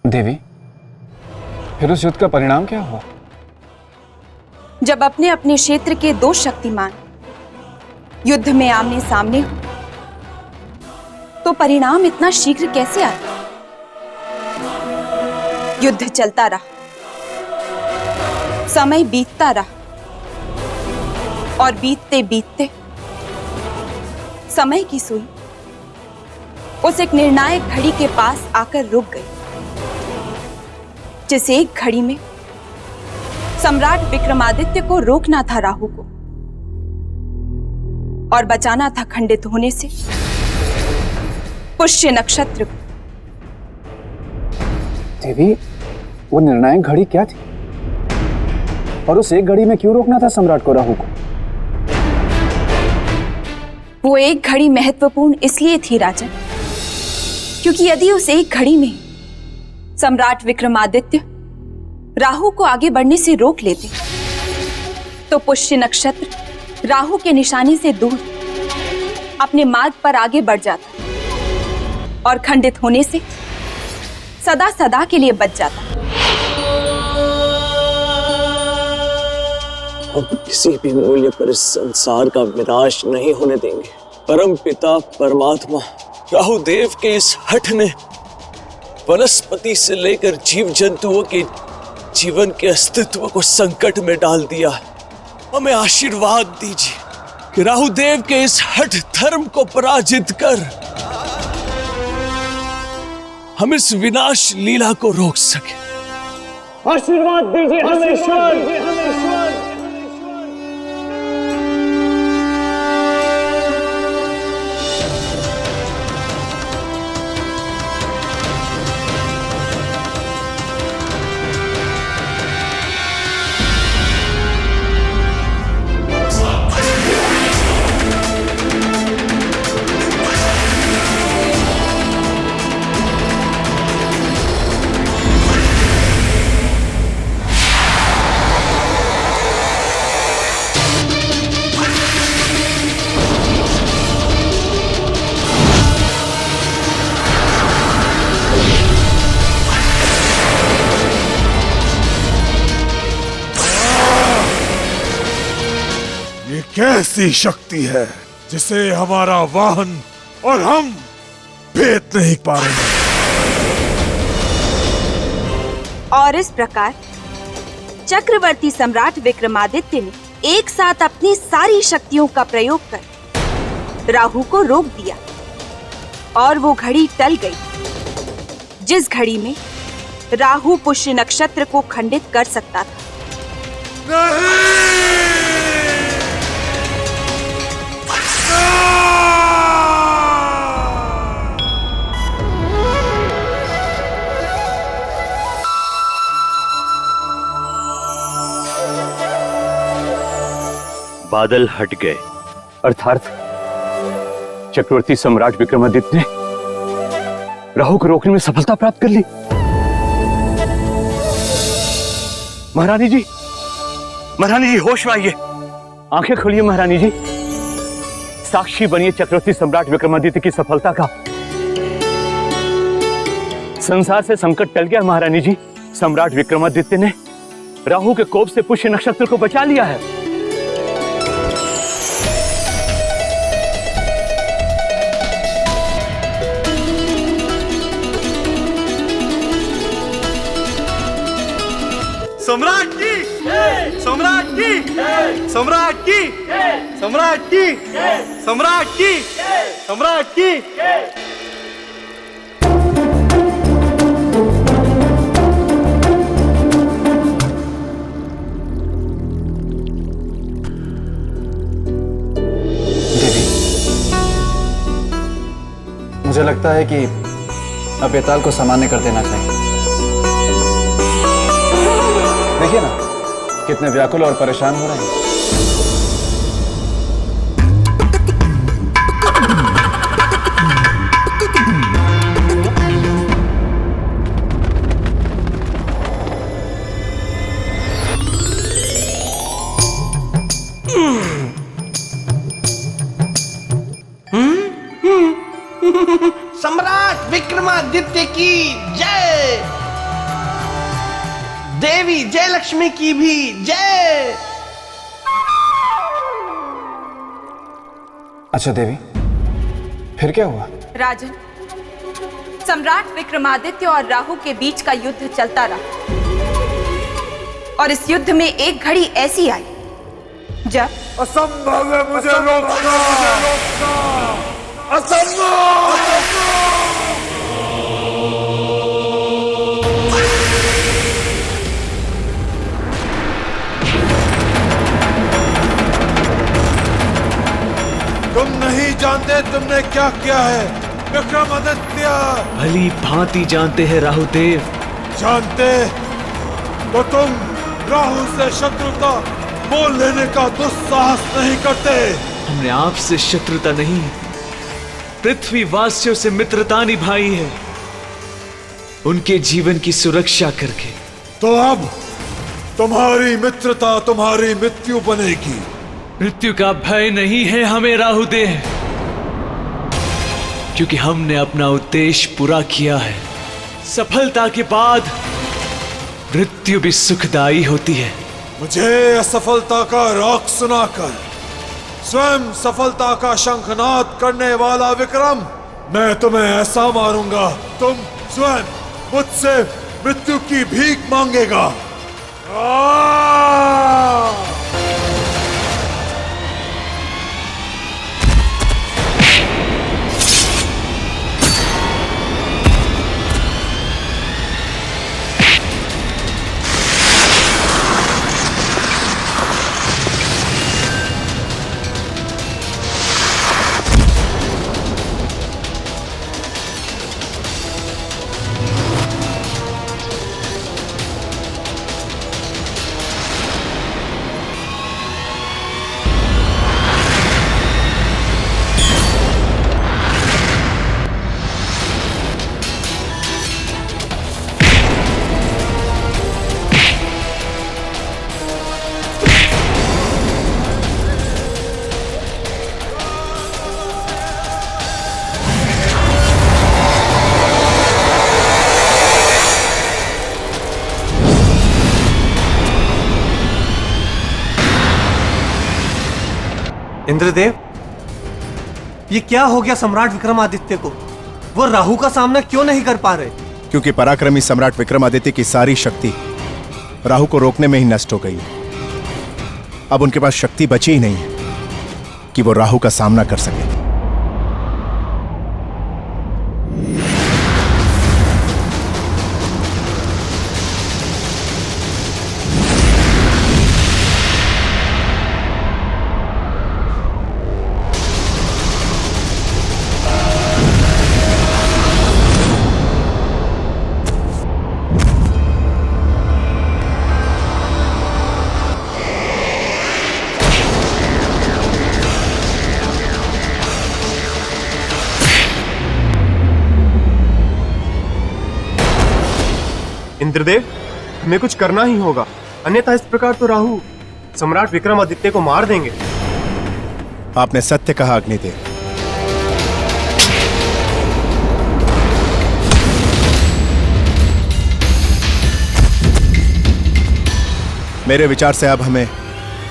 देवी, फिर उस युद्ध का परिणाम क्या हुआ? जब अपने अपने क्षेत्र के दो शक्तिमान युद्ध में आमने सामने हो तो परिणाम इतना शीघ्र कैसे आता? युद्ध चलता रहा, समय बीतता रहा और बीतते बीतते समय की सुई उस एक निर्णायक घड़ी के पास आकर रुक गई, जिस एक घड़ी में सम्राट विक्रमादित्य को रोकना था राहु को और बचाना था खंडित होने से पुष्य नक्षत्र को। देवी, वो निर्णायक घड़ी क्या थी और उस एक घड़ी में क्यों रोकना था सम्राट को, राहु को? वो एक घड़ी महत्वपूर्ण इसलिए थी राजन, क्योंकि यदि उस एक घड़ी में सम्राट विक्रमादित्य राहु को आगे बढ़ने से रोक लेते तो पुष्य नक्षत्र राहु के निशाने से दूर अपने मार्ग पर आगे बढ़ जाता और खंडित होने से सदा सदा के लिए बच जाता। हम किसी भी मूल्य पर इस संसार का विनाश नहीं होने देंगे। परम पिता परमात्मा राहुदेव के इस हठ ने वनस्पति से लेकर जीव जंतुओं के जीवन के अस्तित्व को संकट में डाल दिया। हमें आशीर्वाद दीजिए कि राहुदेव के इस हठ धर्म को पराजित कर हम इस विनाश लीला को रोक सके। आशीर्वाद दीजिए हमें। कैसी शक्ति है जिसे हमारा वाहन और हम भेद नहीं पा रहे। और इस प्रकार चक्रवर्ती सम्राट विक्रमादित्य ने एक साथ अपनी सारी शक्तियों का प्रयोग कर राहु को रोक दिया और वो घड़ी टल गई जिस घड़ी में राहु पुष्य नक्षत्र को खंडित कर सकता था। नहीं! बादल हट गए, अर्थात चक्रवर्ती सम्राट विक्रमादित्य ने राहु को रोकने में सफलता प्राप्त कर ली। महारानी जी, होश में आइए, आंखें खोलिए महारानी जी, साक्षी बनिए चक्रवर्ती सम्राट विक्रमादित्य की सफलता का। संसार से संकट टल गया महारानी जी, सम्राट विक्रमादित्य ने राहु के कोप से पुष्य नक्षत्र को बचा लिया है। सम्राट की, सम्राट की, सम्राट की, सम्राट की, सम्राट की, सम्राट की। देवी, मुझे लगता है कि अब बेताल को सामान्य कर देना चाहिए। देखिए ना कितने व्याकुल और परेशान हो रहे हैं। सम्राट विक्रमादित्य की जय। देवी जय लक्ष्मी की भी जय। अच्छा देवी, फिर क्या हुआ? राजन, सम्राट विक्रमादित्य और राहु के बीच का युद्ध चलता रहा और इस युद्ध में एक घड़ी ऐसी आई जब असंभव है मुझे रोकना, असंभव। तुम नहीं जानते तुमने क्या किया है विक्रमादित्य। भली भांति जानते हैं राहुदेव। जानते तो तुम राहु से शत्रुता मोल लेने का दुस्साहस नहीं करते। हमने आपसे शत्रुता नहीं, पृथ्वी वासियों से मित्रता निभाई है, उनके जीवन की सुरक्षा करके। तो अब तुम्हारी मित्रता तुम्हारी मृत्यु बनेगी। मृत्यु का भय नहीं है हमें राहुदेव, क्योंकि हमने अपना उद्देश्य पूरा किया है। सफलता के बाद मृत्यु भी सुखदायी होती है। मुझे असफलता का राग सुनाकर स्वयं सफलता का शंखनाद करने वाला विक्रम, मैं तुम्हें ऐसा मारूंगा तुम स्वयं मुझसे मृत्यु की भीख मांगेगा। इंद्रदेव, ये क्या हो गया सम्राट विक्रमादित्य को? वो राहु का सामना क्यों नहीं कर पा रहे? क्योंकि पराक्रमी सम्राट विक्रमादित्य की सारी शक्ति राहु को रोकने में ही नष्ट हो गई है। अब उनके पास शक्ति बची ही नहीं है कि वो राहु का सामना कर सके। इंद्रदेव, हमें कुछ करना ही होगा, अन्यथा इस प्रकार तो राहु सम्राट विक्रमादित्य को मार देंगे। आपने सत्य कहा अग्निदेव। मेरे विचार से अब हमें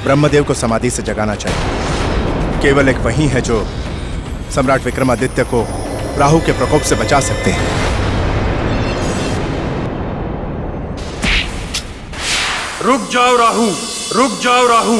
ब्रह्मदेव को समाधि से जगाना चाहिए। केवल एक वही है जो सम्राट विक्रमादित्य को राहु के प्रकोप से बचा सकते हैं। रुक जाओ राहु, रुक जाओ राहु।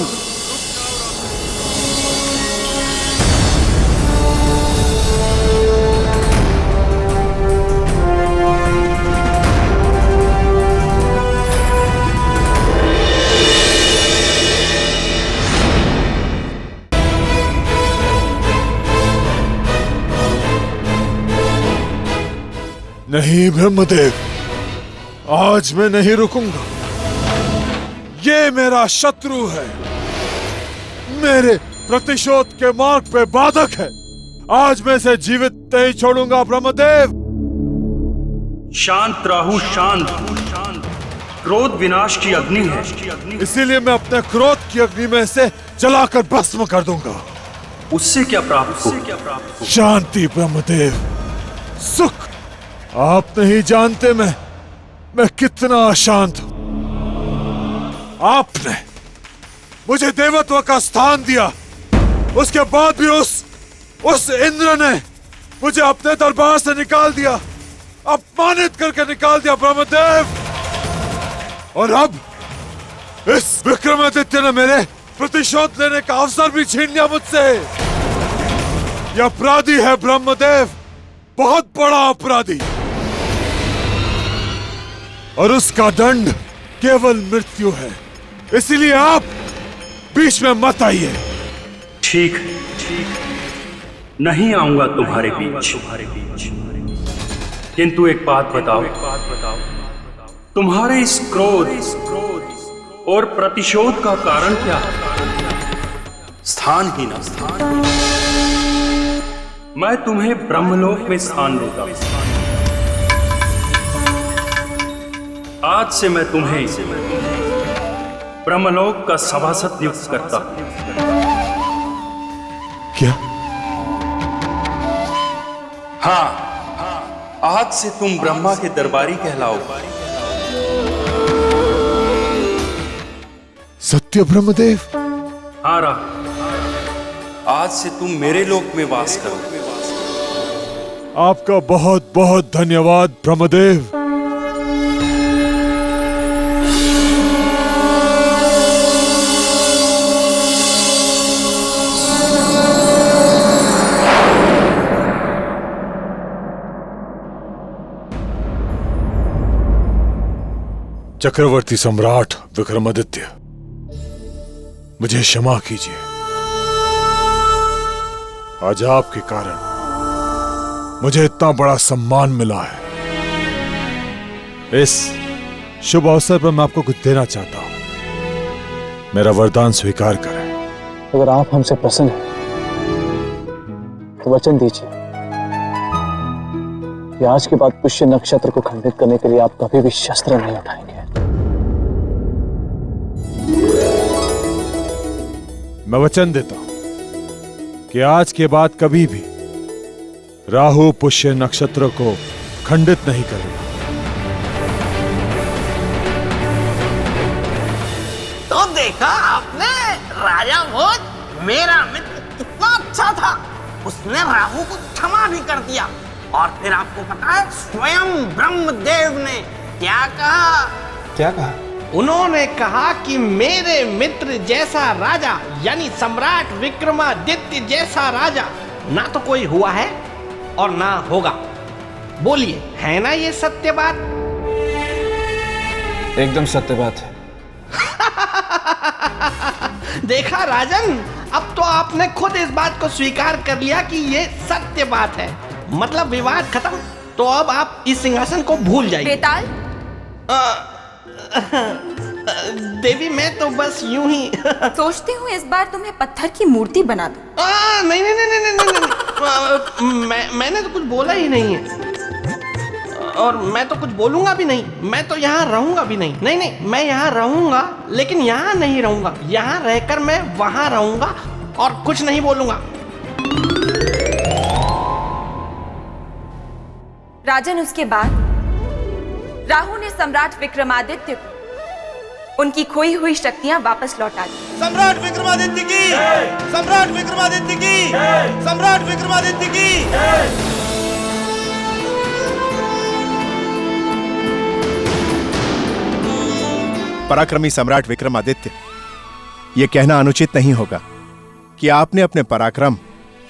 नहीं ब्रह्मदेव, आज मैं नहीं रुकूंगा। ये मेरा शत्रु है, मेरे प्रतिशोध के मार्ग पे बाधक है। आज मैं इसे जीवित नहीं छोड़ूंगा ब्रह्मदेव। शांत राहु, शांत। क्रोध विनाश की अग्नि है, इसीलिए मैं अपने क्रोध की अग्नि में इसे जलाकर भस्म कर दूंगा। उससे क्या प्राप्त हो? शांति ब्रह्मदेव, सुख। आप नहीं जानते मैं कितना अशांत हूं। आपने मुझे देवत्व का स्थान दिया, उसके बाद भी उस इंद्र ने मुझे अपने दरबार से निकाल दिया, अपमानित करके निकाल दिया ब्रह्मदेव। और अब इस विक्रमादित्य ने मेरे प्रतिशोध लेने का अवसर भी छीन लिया मुझसे। यह अपराधी है ब्रह्मदेव, बहुत बड़ा अपराधी, और उसका दंड केवल मृत्यु है। इसलिए आप बीच में मत आइए। ठीक, नहीं आऊंगा तुम्हारे बीच। किंतु एक बात बताओ, तुम्हारे इस क्रोध और प्रतिशोध का कारण क्या? स्थान ही ना स्थान। मैं तुम्हें ब्रह्मलोक में स्थान देता हूं। आज से मैं तुम्हें ब्रह्मलोक का सभासद नियुक्त करता हूं। क्या? हाँ, आज से तुम ब्रह्मा के दरबारी कहलाओ। सत्य ब्रह्मदेव? हाँ रा, आज से तुम मेरे लोक में वास करो। आपका बहुत बहुत धन्यवाद ब्रह्मदेव। चक्रवर्ती सम्राट विक्रमादित्य, मुझे क्षमा कीजिए। आज आपके कारण मुझे इतना बड़ा सम्मान मिला है। इस शुभ अवसर पर मैं आपको कुछ देना चाहता हूं। मेरा वरदान स्वीकार करें। अगर आप हमसे प्रसन्न हैं तो वचन दीजिए कि आज के बाद पुष्य नक्षत्र को खंडित करने के लिए आप कभी भी शस्त्र नहीं उठाएंगे। मैं वचन देता हूं कि आज के बाद कभी भी राहु पुष्य नक्षत्र को खंडित नहीं करेगा। तो देखा आपने, राजा भोज मेरा मित्र कितना अच्छा था। उसने राहु को क्षमा भी कर दिया। और फिर आपको पता है स्वयं ब्रह्मदेव ने क्या कहा? क्या कहा? उन्होंने कहा कि मेरे मित्र जैसा राजा यानी सम्राट विक्रमादित्य जैसा राजा ना तो कोई हुआ है और ना होगा। बोलिए, है ना ये सत्य बात? एकदम सत्य बात है। देखा राजन, अब तो आपने खुद इस बात को स्वीकार कर लिया कि ये सत्य बात है। मतलब विवाद खत्म। तो अब आप इस सिंहासन को भूल जाइए। बेताल? देवी, मैं तो बस यूं ही सोचती हूँ इस बार तुम्हें पत्थर की मूर्ति बना दूं। नहीं नहीं नहीं नहीं नहीं, नहीं। मैंने तो कुछ बोला ही नहीं है और मैं तो कुछ बोलूंगा भी नहीं। मैं तो यहाँ रहूंगा भी नहीं। नहीं नहीं, मैं यहाँ रहूंगा लेकिन यहाँ नहीं रहूंगा। यहाँ रहकर मैं वहां रहूंगा और कुछ नहीं बोलूंगा। राजन, उसके बाद राहु ने सम्राट विक्रमादित्य को उनकी खोई हुई शक्तियां वापस लौटा दी। सम्राट विक्रमादित्य की! सम्राट विक्रमादित्य की! सम्राट विक्रमादित्य की! पराक्रमी सम्राट विक्रमादित्य, यह कहना अनुचित नहीं होगा कि आपने अपने पराक्रम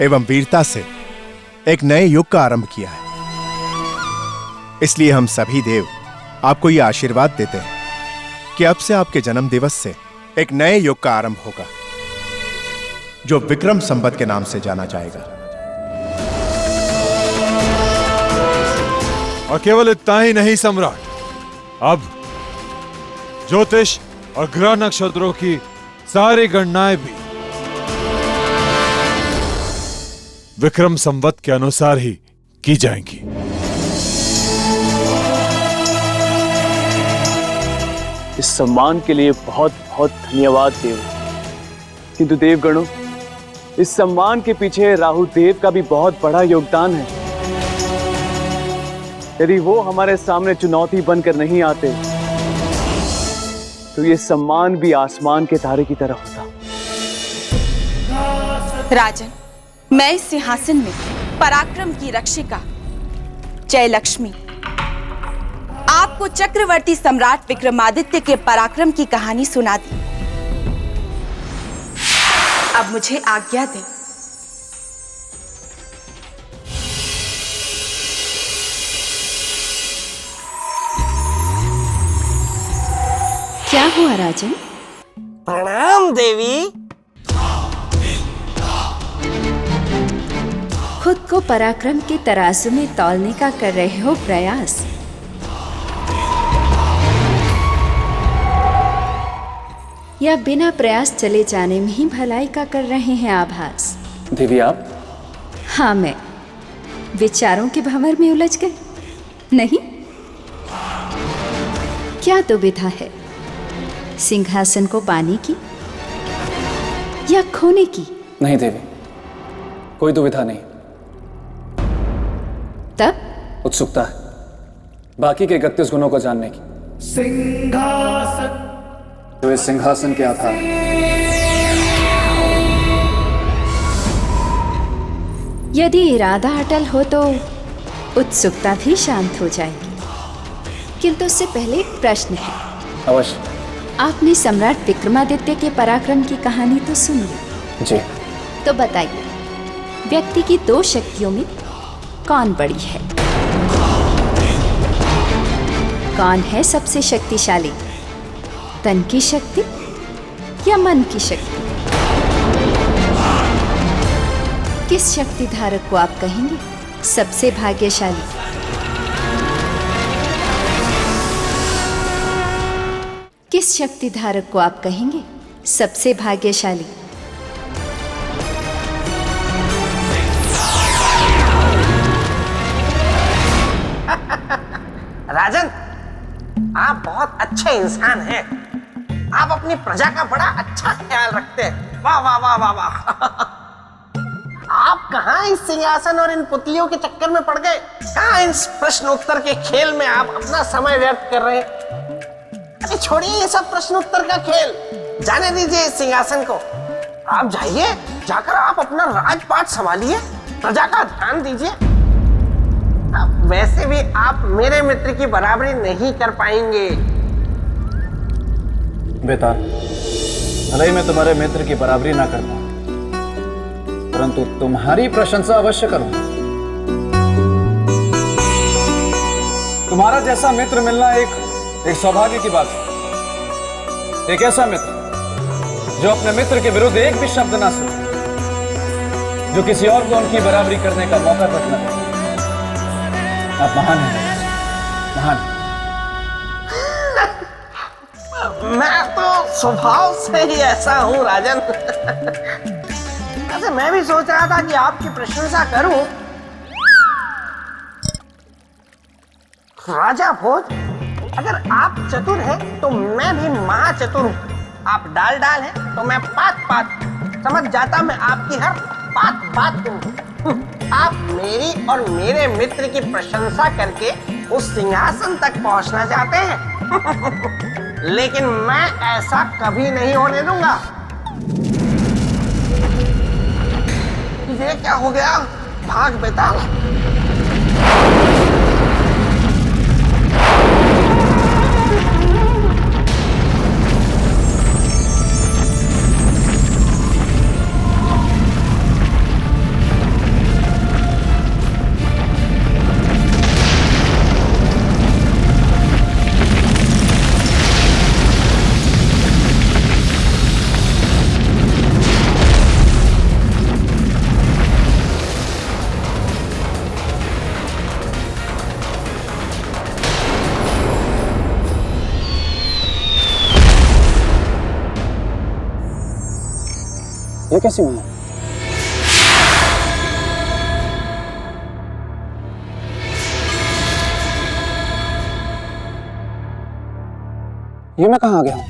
एवं वीरता से एक नए युग का आरंभ किया है। इसलिए हम सभी देव आपको यह आशीर्वाद देते हैं कि अब से आपके जन्म दिवस से एक नए युग का आरंभ होगा जो विक्रम संवत के नाम से जाना जाएगा। और केवल इतना ही नहीं सम्राट, अब ज्योतिष और ग्रह नक्षत्रों की सारी गणनाएं भी विक्रम संवत के अनुसार ही की जाएंगी। इस सम्मान के लिए बहुत बहुत धन्यवाद देव। किंतु देवगणों, इस सम्मान के पीछे राहु देव का भी बहुत बड़ा योगदान है। यदि वो हमारे सामने चुनौती बनकर नहीं आते तो ये सम्मान भी आसमान के तारे की तरह होता। राजन, मैं इस सिंहासन में पराक्रम की रक्षिका जयलक्ष्मी आपको चक्रवर्ती सम्राट विक्रमादित्य के पराक्रम की कहानी सुना दी। अब मुझे आज्ञा दें। क्या हुआ राजन? प्रणाम देवी। खुद को पराक्रम के तराजू में तौलने का कर रहे हो प्रयास। या बिना प्रयास चले जाने में ही भलाई का कर रहे हैं आभास? देवी आप? हाँ, मैं विचारों के भंवर में उलझ गए। नहीं, क्या दुविधा है? सिंहासन को पाने की या खोने की? नहीं देवी, कोई दुविधा नहीं। तब उत्सुकता है बाकी के 31 गुणों को जानने की। सिंहासन जो इस सिंहासन के आधार। यदि इरादा अटल हो तो उत्सुकता भी शांत हो जाएगी। किंतु उससे पहले एक प्रश्न है। अवश्य। आपने सम्राट विक्रमादित्य के पराक्रम की कहानी तो सुन ली जी। तो बताइए, व्यक्ति की दो शक्तियों में कौन बड़ी है? कौन है सबसे शक्तिशाली, तन की शक्ति या मन की शक्ति? किस शक्ति धारक को आप कहेंगे सबसे भाग्यशाली? किस शक्ति धारक को आप कहेंगे सबसे भाग्यशाली? राजन, आप बहुत अच्छे इंसान हैं। आप अपनी प्रजा का बड़ा अच्छा ख्याल रखते हैं। वाह वाह वाह वाह वाह। आप कहाँ इस सिंहासन और इन पुतलियों के चक्कर में पड़ गए? कहाँ इस प्रश्न उत्तर के खेल में आप अपना समय व्यर्थ कर रहे हैं? अरे छोड़िए ये सब प्रश्न उत्तर का खेल, जाने दीजिए इस सिंहासन को। आप जाइए, जाकर आप अपना राजपाट संभालिए, प्रजा का ध्यान दीजिए। वैसे भी आप मेरे मित्र की बराबरी नहीं कर पाएंगे। बेटा, भले ही मैं तुम्हारे मित्र की बराबरी ना कर पाऊं, परंतु तुम्हारी प्रशंसा अवश्य करूंगा। तुम्हारा जैसा मित्र मिलना एक सौभाग्य की बात है। एक ऐसा मित्र जो अपने मित्र के विरुद्ध एक भी शब्द ना सुने, जो किसी और को उनकी बराबरी करने का मौका तक न दे। आप महान हैं, महान। मैं तो स्वभाव से ही ऐसा हूं राजन। वैसे मैं भी सोच रहा था कि आपकी प्रशंसा करूं। राजा भोज, अगर आप चतुर हैं तो मैं भी महाचतुर हूं। आप डाल डाल हैं तो मैं पात पात। समझ जाता मैं आपकी हर बात बात को। आप मेरी और मेरे मित्र की प्रशंसा करके उस सिंहासन तक पहुंचना चाहते हैं। लेकिन मैं ऐसा कभी नहीं होने दूंगा। ये क्या हो गया? भाग बेताल। ये कैसी हुआ? ये मैं कहाँ आ गया हूं?